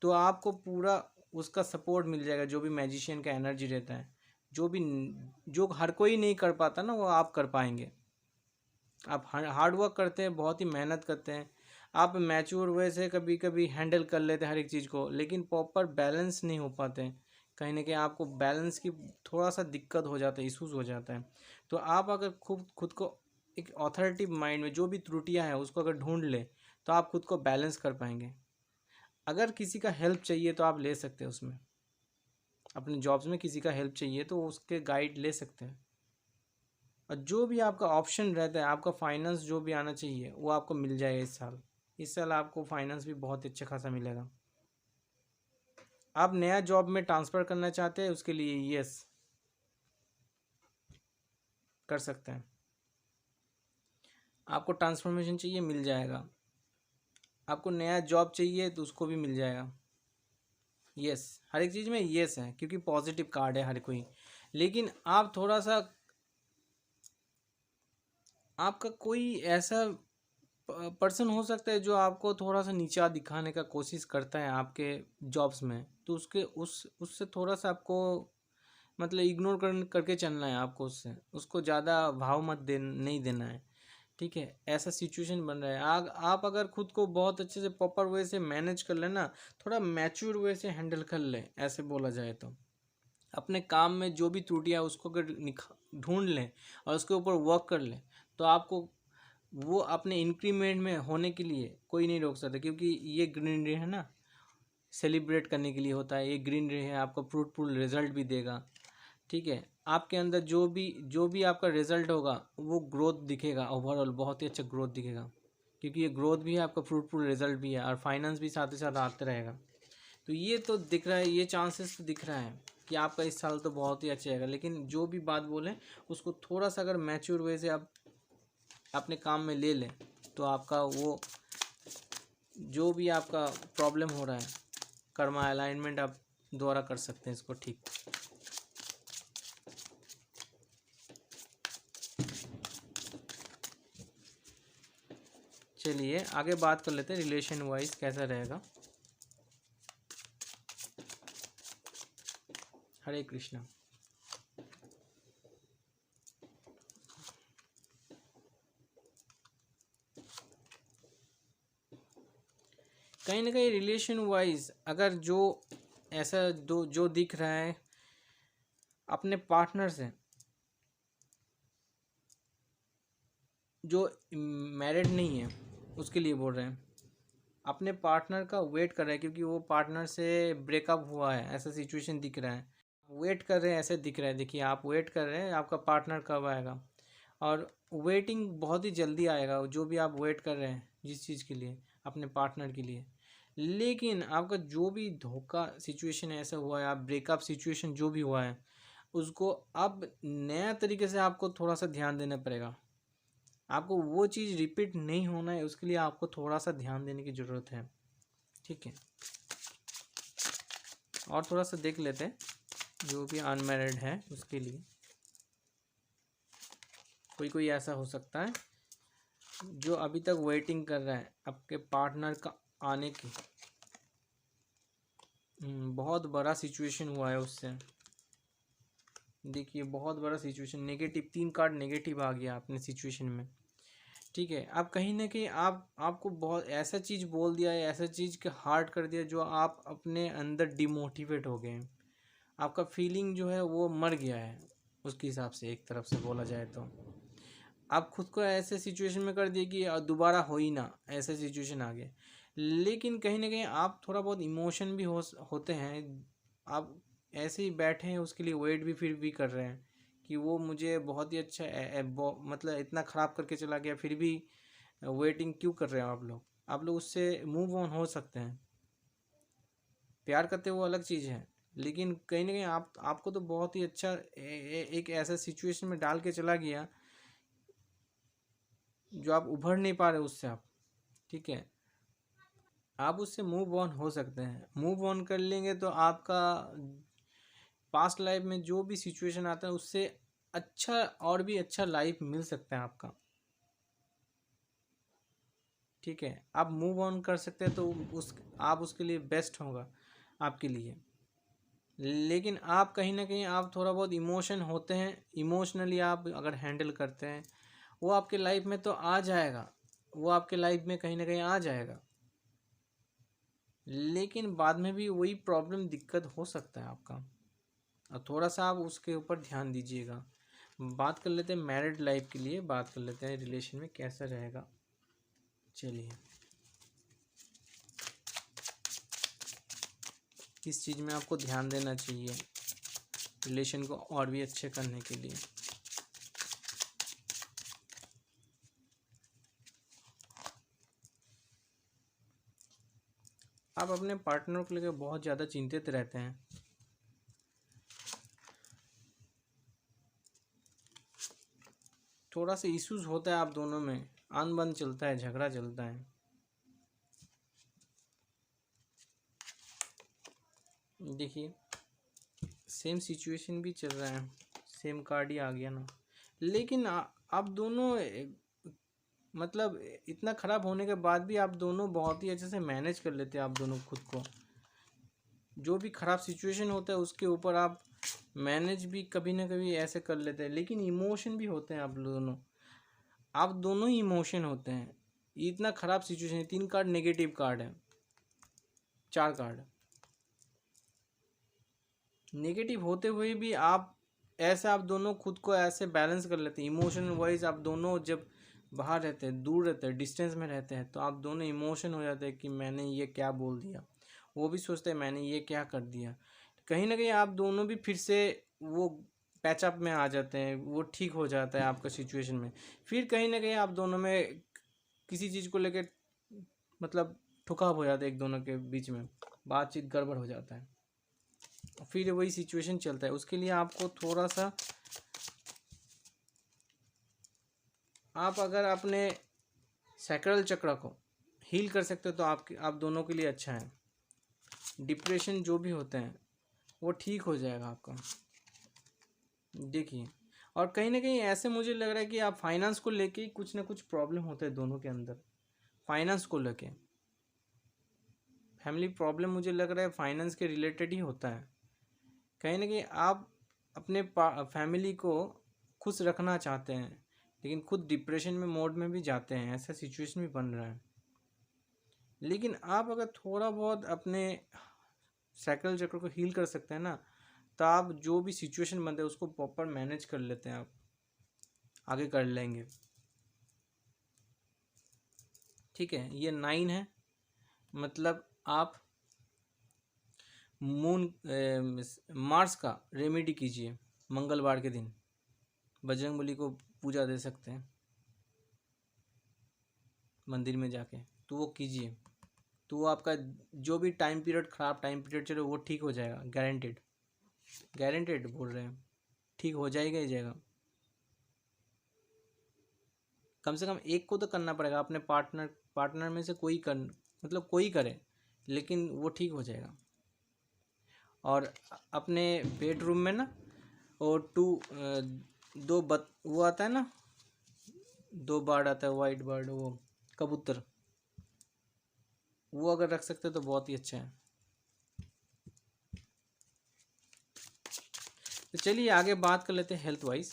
तो आपको पूरा उसका सपोर्ट मिल जाएगा। जो भी मैजिशियन का एनर्जी रहता है, जो हर कोई नहीं कर पाता ना वो आप कर पाएंगे। आप हार्ड वर्क करते हैं, बहुत ही मेहनत करते हैं, आप मैच्योर वे से कभी कभी हैंडल कर लेते हैं हर एक चीज़ को, लेकिन प्रॉपर बैलेंस नहीं हो पाते हैं। कहीं ना कहीं आपको बैलेंस की थोड़ा सा दिक्कत हो जाता है, इशूज़ हो जाता है। तो आप अगर खुद को एक ऑथोरिटी माइंड में जो भी त्रुटियां हैं उसको अगर ढूंढ ले तो आप खुद को बैलेंस कर पाएंगे। अगर किसी का हेल्प चाहिए तो आप ले सकते हैं उसमें, अपने जॉब्स में किसी का हेल्प चाहिए तो उसके गाइड ले सकते हैं। और जो भी आपका ऑप्शन रहता है, आपका फाइनेंस जो भी आना चाहिए वो आपको मिल जाएगा इस साल। इस साल आपको फाइनेंस भी बहुत अच्छा खासा मिलेगा। आप नया जॉब में ट्रांसफ़र करना चाहते हैं उसके लिए यस कर सकते हैं। आपको ट्रांसफॉर्मेशन चाहिए मिल जाएगा। आपको नया जॉब चाहिए तो उसको भी मिल जाएगा। यस, हर एक चीज़ में यस है क्योंकि पॉजिटिव कार्ड है हर कोई। लेकिन आप थोड़ा सा आपका कोई ऐसा पर्सन हो सकता है जो आपको थोड़ा सा नीचा दिखाने का कोशिश करता है आपके जॉब्स में, तो उससे थोड़ा सा आपको मतलब इग्नोर करके चलना है आपको। उससे उसको ज़्यादा भाव मत नहीं देना है, ठीक है। ऐसा सिचुएशन बन रहा है। आप अगर खुद को बहुत अच्छे से प्रॉपर वे से मैनेज कर लेना, थोड़ा मैच्योर वे से हैंडल कर ले, ऐसे बोला जाए तो अपने काम में जो भी त्रुटियाँ उसको अगर ढूंढ लें और उसके ऊपर वर्क कर लें तो आपको वो अपने इंक्रीमेंट में होने के लिए कोई नहीं रोक सकता। क्योंकि ये ग्रीन रे है ना, सेलिब्रेट करने के लिए होता है। ये ग्रीन रे है, आपको फ्रूटफुल रिजल्ट भी देगा, ठीक है। आपके अंदर जो भी आपका रिजल्ट होगा वो ग्रोथ दिखेगा, ओवरऑल बहुत ही अच्छा ग्रोथ दिखेगा। क्योंकि ये ग्रोथ भी है, आपका फ्रूटफुल रिजल्ट भी है, और फाइनेंस भी साथ ही साथ आते रहेगा। तो ये तो दिख रहा है, ये चांसेस तो दिख रहा है कि आपका इस साल तो बहुत ही अच्छा रहेगा। लेकिन जो भी बात बोलें उसको थोड़ा सा अगर मैच्योर वे से आप अपने काम में ले लें तो आपका वो जो भी आपका प्रॉब्लम हो रहा है कर्मा अलाइनमेंट आप द्वारा कर सकते हैं इसको ठीक। चलिए आगे बात कर लेते हैं रिलेशन वाइज कैसा रहेगा। हरे कृष्णा। कहीं ना कहीं रिलेशन वाइज अगर जो ऐसा जो दिख रहा है अपने पार्टनर से, जो मैरिड नहीं है उसके लिए बोल रहे हैं, अपने पार्टनर का वेट कर रहे हैं क्योंकि वो पार्टनर से ब्रेकअप हुआ है, ऐसा सिचुएशन दिख रहा है। वेट कर रहे हैं ऐसे दिख रहा है, देखिए आप वेट कर रहे हैं आपका पार्टनर कब आएगा, और वेटिंग बहुत ही जल्दी आएगा, जो भी आप वेट कर रहे हैं जिस चीज़ के लिए, अपने पार्टनर के लिए। लेकिन आपका जो भी धोखा सिचुएशन ऐसा हुआ है, आप ब्रेकअप सिचुएशन जो भी हुआ है, उसको अब नया तरीके से आपको थोड़ा सा ध्यान देना पड़ेगा। आपको वो चीज़ रिपीट नहीं होना है, उसके लिए आपको थोड़ा सा ध्यान देने की ज़रूरत है। ठीक है, और थोड़ा सा देख लेते हैं जो भी अनमैरिड है उसके लिए। कोई कोई ऐसा हो सकता है जो अभी तक वेटिंग कर रहा है आपके पार्टनर का आने की। बहुत बड़ा सिचुएशन हुआ है उससे, देखिए बहुत बड़ा सिचुएशन, नेगेटिव, 3 कार्ड नेगेटिव आ गया अपने सिचुएशन में। ठीक है, अब कहीं ना कहीं आपको बहुत ऐसा चीज़ बोल दिया है, ऐसा चीज़ के हार्ट कर दिया जो आप अपने अंदर डिमोटिवेट हो गए हैं। आपका फीलिंग जो है वो मर गया है उसके हिसाब से, एक तरफ से बोला जाए तो आप खुद को ऐसे सिचुएशन में कर दिए कि दोबारा हो ही ना, ऐसे सिचुएशन आ गए। लेकिन कहीं ना कहीं आप थोड़ा बहुत इमोशन भी होते हैं, आप ऐसे ही बैठे हैं उसके लिए वेट भी फिर भी कर रहे हैं कि वो मुझे बहुत ही अच्छा मतलब इतना ख़राब करके चला गया, फिर भी वेटिंग क्यों कर रहे हो आप लोग उससे मूव ऑन हो सकते हैं। प्यार करते वो अलग चीज़ है, लेकिन कहीं ना कहीं आपको तो बहुत ही अच्छा एक ऐसा सिचुएशन में डाल के चला गया जो आप उभर नहीं पा रहे उससे आप। ठीक है, आप उससे मूव ऑन हो सकते हैं, मूव ऑन कर लेंगे तो आपका पास्ट लाइफ में जो भी सिचुएशन आता है उससे अच्छा और भी अच्छा लाइफ मिल सकता है आपका। ठीक है, आप मूव ऑन कर सकते हैं तो आप उसके लिए बेस्ट होगा आपके लिए। लेकिन आप कहीं ना कहीं आप थोड़ा बहुत इमोशन होते हैं, इमोशनली आप अगर हैंडल करते हैं वो आपके लाइफ में तो आ जाएगा, वो आपके लाइफ में कहीं ना कहीं आ जाएगा, लेकिन बाद में भी वही प्रॉब्लम दिक्कत हो सकता है आपका, और थोड़ा सा आप उसके ऊपर ध्यान दीजिएगा। बात कर लेते हैं मैरिड लाइफ के लिए, बात कर लेते हैं रिलेशन में कैसा रहेगा। चलिए, किस चीज़ में आपको ध्यान देना चाहिए रिलेशन को और भी अच्छे करने के लिए। आप अपने पार्टनर को लेकर बहुत ज़्यादा चिंतित रहते हैं, थोड़ा सा इश्यूज होता है आप दोनों में, अनबन चलता है, झगड़ा चलता है। देखिए सेम सिचुएशन भी चल रहा है, सेम कार्ड ही आ गया ना, लेकिन आप दोनों मतलब इतना ख़राब होने के बाद भी आप दोनों बहुत ही अच्छे से मैनेज कर लेते हैं, आप दोनों खुद को। जो भी ख़राब सिचुएशन होता है उसके ऊपर आप मैनेज भी कभी ना कभी ऐसे कर लेते हैं, लेकिन इमोशन भी होते हैं आप दोनों ही इमोशन होते हैं। इतना ख़राब सिचुएशन है, 3 कार्ड नेगेटिव कार्ड है, 4 कार्ड नेगेटिव होते हुए भी आप ऐसे, आप दोनों खुद को ऐसे बैलेंस कर लेते हैं इमोशन वाइज। आप दोनों जब बाहर रहते हैं, दूर रहते हैं, डिस्टेंस में रहते हैं, तो आप दोनों इमोशन हो जाते हैं कि मैंने ये क्या बोल दिया, वो भी सोचते हैं मैंने ये क्या कर दिया। कहीं ना कहीं आप दोनों भी फिर से वो पैचअप में आ जाते हैं, वो ठीक हो जाता है आपका सिचुएशन में। फिर कहीं ना कहीं आप दोनों में किसी चीज़ को लेकर मतलब ठुकाव हो जाता है, एक दोनों के बीच में बातचीत गड़बड़ हो जाता है, फिर वही सिचुएशन चलता है। उसके लिए आपको थोड़ा सा, आप अगर अपने सैक्रल चक्र को हील कर सकते हो तो आप दोनों के लिए अच्छा है। डिप्रेशन जो भी होते हैं वो ठीक हो जाएगा आपका। देखिए, और कहीं ना कहीं ऐसे मुझे लग रहा है कि आप फाइनेंस को लेके कुछ ना कुछ प्रॉब्लम होते हैं दोनों के अंदर, फाइनेंस को लेके फैमिली प्रॉब्लम मुझे लग रहा है फाइनेंस के रिलेटेड ही होता है। कहीं ना कहीं आप अपने फैमिली को खुश रखना चाहते हैं, लेकिन खुद डिप्रेशन में मोड में भी जाते हैं, ऐसा सिचुएशन भी बन रहा है। लेकिन आप अगर थोड़ा बहुत अपने साइकिल चक्र को हील कर सकते हैं ना, तो आप जो भी सिचुएशन बनते हैं उसको प्रॉपर मैनेज कर लेते हैं, आप आगे कर लेंगे। ठीक है, ये 9 है, मतलब आप मार्स का रेमेडी कीजिए मंगलवार के दिन, बजरंगबली को पूजा दे सकते हैं मंदिर में जाके, तो वो कीजिए, तो वो आपका जो भी टाइम पीरियड ख़राब टाइम पीरियड चले वो ठीक हो जाएगा, गारंटेड, गारंटेड बोल रहे हैं, ठीक हो जाएगा ही जाएगा। कम से कम एक को तो करना पड़ेगा, अपने पार्टनर में से कोई कर, मतलब कोई करे, लेकिन वो ठीक हो जाएगा। और अपने बेडरूम में ना और वो आता है ना, 2 बर्ड आता है, वाइट बर्ड, वो कबूतर, वो अगर रख सकते तो बहुत ही अच्छा है। तो चलिए आगे बात कर लेते हैं हेल्थ वाइज।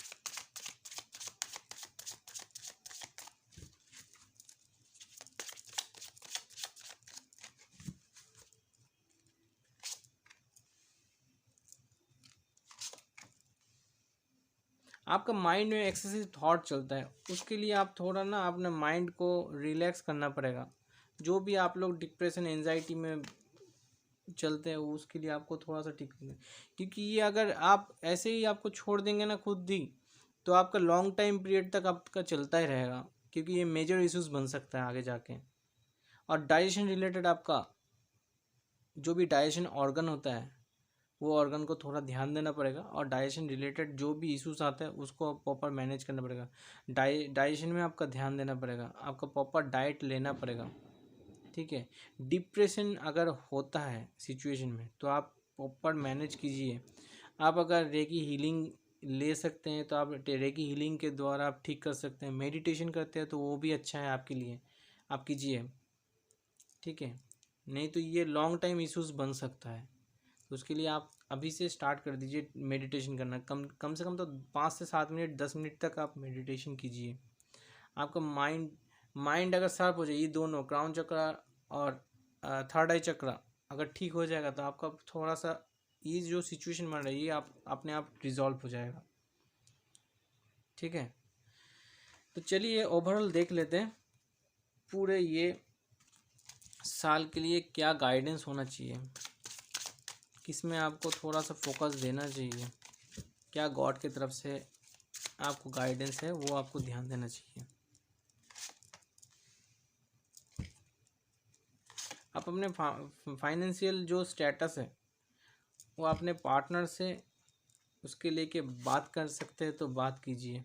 आपका माइंड में एक्सेसिव थॉट चलता है, उसके लिए आप थोड़ा ना अपने माइंड को रिलैक्स करना पड़ेगा। जो भी आप लोग डिप्रेशन एंजाइटी में चलते हैं उसके लिए आपको थोड़ा सा ठीक करना है, क्योंकि ये अगर आप ऐसे ही आपको छोड़ देंगे ना खुद ही, तो आपका लॉन्ग टाइम पीरियड तक आपका चलता ही रहेगा, क्योंकि ये मेजर इश्यूज बन सकता है आगे जाके। और डाइजेशन रिलेटेड आपका जो भी डाइजेशन ऑर्गन होता है वो ऑर्गन को थोड़ा ध्यान देना पड़ेगा, और डाइजेशन रिलेटेड जो भी इश्यूज आते हैं उसको प्रॉपर मैनेज करना पड़ेगा। डाइजेशन में आपका ध्यान देना पड़ेगा, आपका प्रॉपर डाइट लेना पड़ेगा। ठीक है, डिप्रेशन अगर होता है सिचुएशन में तो आप प्रॉपर मैनेज कीजिए। आप अगर रेकी हीलिंग ले सकते हैं तो आप रेकी हीलिंग के द्वारा आप ठीक कर सकते हैं। मेडिटेशन करते हैं तो वो भी अच्छा है आपके लिए, आप कीजिए। ठीक है, नहीं तो ये लॉन्ग टाइम इश्यूज बन सकता है, तो उसके लिए आप अभी से स्टार्ट कर दीजिए मेडिटेशन करना। कम से कम तो 5 से 7 मिनट 10 मिनट तक आप मेडिटेशन कीजिए। आपका माइंड अगर शार्प हो जाए, ये दोनों क्राउन चक्र और थर्ड आई चक्र अगर ठीक हो जाएगा तो आपका थोड़ा सा ये जो सिचुएशन बन रही है आप अपने आप रिजॉल्व हो जाएगा। ठीक है, तो चलिए ओवरऑल देख लेते हैं पूरे ये साल के लिए क्या गाइडेंस होना चाहिए, किसमें आपको थोड़ा सा फोकस देना चाहिए, क्या गॉड की तरफ से आपको गाइडेंस है वो आपको ध्यान देना चाहिए। आप अपने फाइनेंशियल जो स्टेटस है वो अपने पार्टनर से उसके लेके बात कर सकते हैं तो बात कीजिए।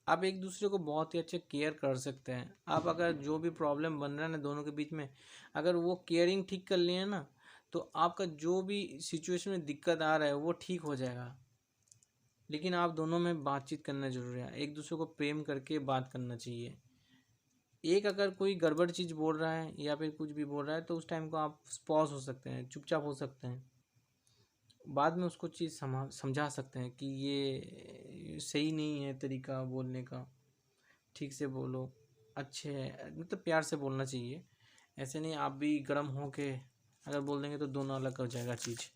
आप एक दूसरे को बहुत ही अच्छे केयर कर सकते हैं। आप अगर जो भी प्रॉब्लम बन रहा है ना दोनों के बीच में, अगर वो केयरिंग ठीक कर लिए ना तो आपका जो भी सिचुएशन में दिक्कत आ रहा है वो ठीक हो जाएगा। लेकिन आप दोनों में बातचीत करना जरूरी है, एक दूसरे को प्रेम करके बात करना चाहिए। एक अगर कोई गड़बड़ चीज़ बोल रहा है या फिर कुछ भी बोल रहा है तो उस टाइम को आप पॉज हो सकते हैं, चुपचाप हो सकते हैं, बाद में उसको चीज़ समझा सकते हैं कि ये सही नहीं है तरीका बोलने का, ठीक से बोलो, अच्छे है, मतलब प्यार से बोलना चाहिए। ऐसे नहीं आप भी गर्म हो के अगर बोल देंगे तो दोनों अलग हो जाएगा चीज़।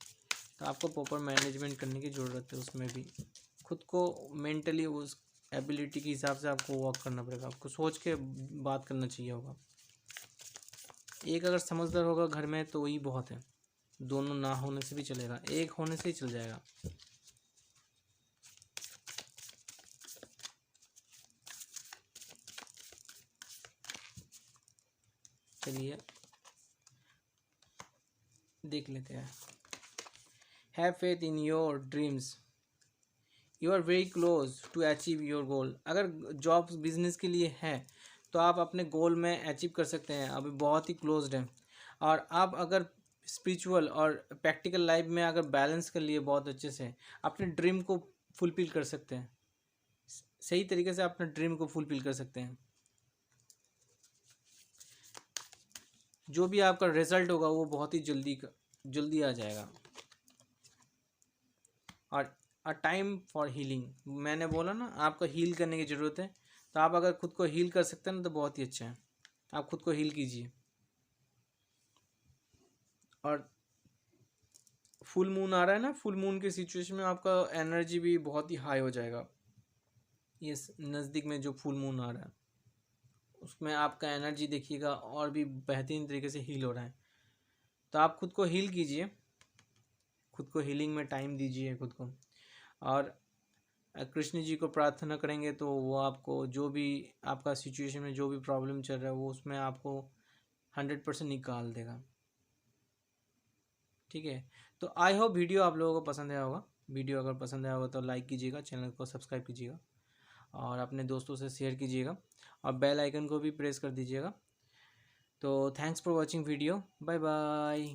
तो आपको प्रॉपर मैनेजमेंट करने की ज़रूरत है, उसमें भी खुद को मेंटली उस एबिलिटी के हिसाब से आपको वर्क करना पड़ेगा, आपको सोच के बात करना चाहिए होगा। एक अगर समझदार होगा घर में तो वही बहुत है, दोनों ना होने से भी चलेगा, एक होने से ही चल जाएगा। चलिए देख लेते हैं। Have faith in your dreams, you are very close to achieve your goal. अगर जॉब बिजनेस के लिए है तो आप अपने गोल में अचीव कर सकते हैं, अभी बहुत ही क्लोज्ड है। और आप अगर स्पिरिचुअल और प्रैक्टिकल लाइफ में अगर बैलेंस कर लिए बहुत अच्छे से, अपने ड्रीम को फुलफिल कर सकते हैं, सही तरीके से अपने ड्रीम को फुलफिल कर सकते हैं। जो भी आपका रिजल्ट होगा वो बहुत ही जल्दी आ जाएगा। और अ टाइम फॉर हीलिंग, मैंने बोला ना आपको हील करने की ज़रूरत है, तो आप अगर खुद को हील कर सकते हैं ना तो बहुत ही अच्छा है। आप खुद को हील कीजिए। और फुल मून आ रहा है ना, फुल मून के सिचुएशन में आपका एनर्जी भी बहुत ही हाई हो जाएगा। ये नज़दीक में जो फुल मून आ रहा है उसमें आपका एनर्जी देखिएगा और भी बेहतरीन तरीके से हील हो रहा है। तो आप खुद को हील कीजिए, खुद को हीलिंग में टाइम दीजिए खुद को। और कृष्ण जी को प्रार्थना करेंगे तो वो आपको जो भी आपका सिचुएशन में जो भी प्रॉब्लम चल रहा है वो उसमें आपको 100% निकाल देगा। ठीक है, तो आई होप वीडियो आप लोगों को पसंद आया होगा। वीडियो अगर पसंद आया होगा तो लाइक कीजिएगा, चैनल को सब्सक्राइब कीजिएगा और अपने दोस्तों से शेयर कीजिएगा और बेल आइकन को भी प्रेस कर दीजिएगा। तो thanks for watching video, bye bye.